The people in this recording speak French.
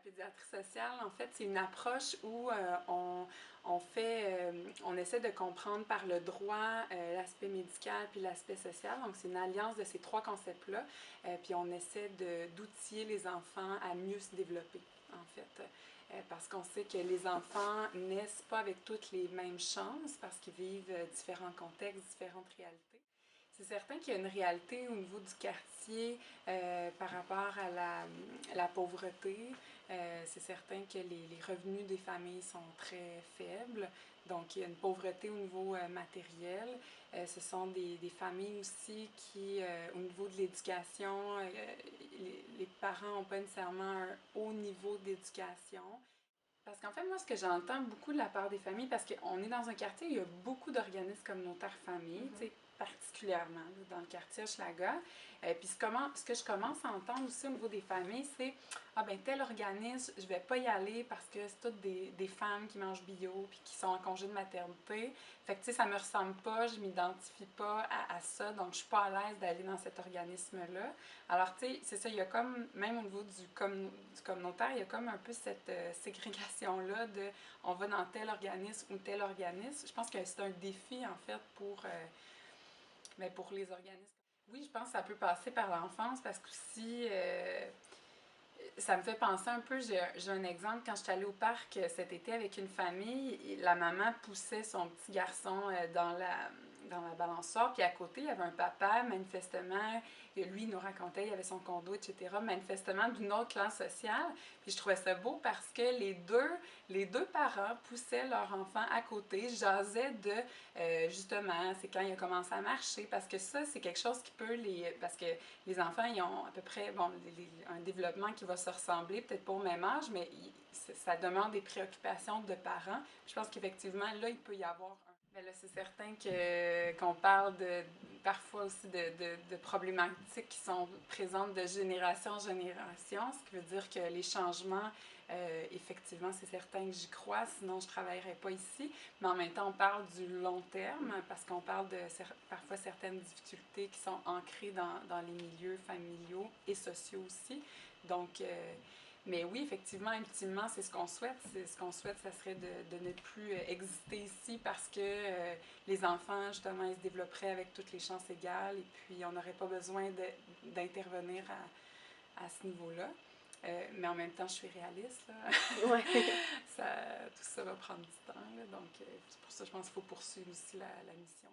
pédiatrie sociale, en fait, c'est une approche où on essaie de comprendre par le droit l'aspect médical puis l'aspect social. Donc, c'est une alliance de ces trois concepts-là. Puis on essaie d'outiller les enfants à mieux se développer, en fait. Parce qu'on sait que les enfants naissent pas avec toutes les mêmes chances parce qu'ils vivent différents contextes, différentes réalités. C'est certain qu'il y a une réalité au niveau du quartier par rapport à la pauvreté. C'est certain que les revenus des familles sont très faibles. Donc, il y a une pauvreté au niveau matériel. Ce sont des familles aussi qui, au niveau de l'éducation, les parents n'ont pas nécessairement un haut niveau d'éducation. Parce qu'en fait, moi, ce que j'entends beaucoup de la part des familles, parce qu'on est dans un quartier où il y a beaucoup d'organismes communautaires familles, tu sais, particulièrement là, dans le quartier Hochelaga. Puis ce que je commence à entendre aussi au niveau des familles, c'est ah ben tel organisme, je vais pas y aller parce que c'est toutes des femmes qui mangent bio puis qui sont en congé de maternité. Fait que tu sais, ça me ressemble pas, je m'identifie pas à ça, donc je suis pas à l'aise d'aller dans cet organisme-là. Alors tu sais, c'est ça, il y a comme, même au niveau du communautaire, il y a comme un peu cette ségrégation-là de on va dans tel organisme ou tel organisme. Je pense que c'est un défi en fait pour les organismes. Oui, je pense que ça peut passer par l'enfance parce que aussi, ça me fait penser un peu, j'ai un exemple, quand je suis allée au parc cet été avec une famille, la maman poussait son petit garçon dans la balançoire, puis à côté, il y avait un papa, manifestement, et lui, il nous racontait, il avait son condo, etc., manifestement d'une autre classe sociale. Puis je trouvais ça beau parce que les deux parents poussaient leur enfant à côté, jasaient de, justement, c'est quand il a commencé à marcher, parce que ça, c'est quelque chose qui peut parce que les enfants, ils ont à peu près, bon, un développement qui va se ressembler, peut-être pas au même âge, mais ça demande des préoccupations de parents. Je pense qu'effectivement, là, il peut y avoir un... Mais là, c'est certain qu'on parle parfois aussi de problématiques qui sont présentes de génération en génération, ce qui veut dire que les changements, effectivement, c'est certain que j'y crois, sinon je ne travaillerais pas ici. Mais en même temps, on parle du long terme parce qu'on parle de parfois certaines difficultés qui sont ancrées dans les milieux familiaux et sociaux aussi. Donc, mais oui, effectivement, ultimement, c'est ce qu'on souhaite. C'est ce qu'on souhaite, ça serait de ne plus exister ici parce que les enfants, justement, ils se développeraient avec toutes les chances égales et puis on n'aurait pas besoin d'intervenir à ce niveau-là. Mais en même temps, je suis réaliste. Là. Ouais. Tout ça va prendre du temps. Là, donc, c'est pour ça que je pense qu'il faut poursuivre aussi la mission.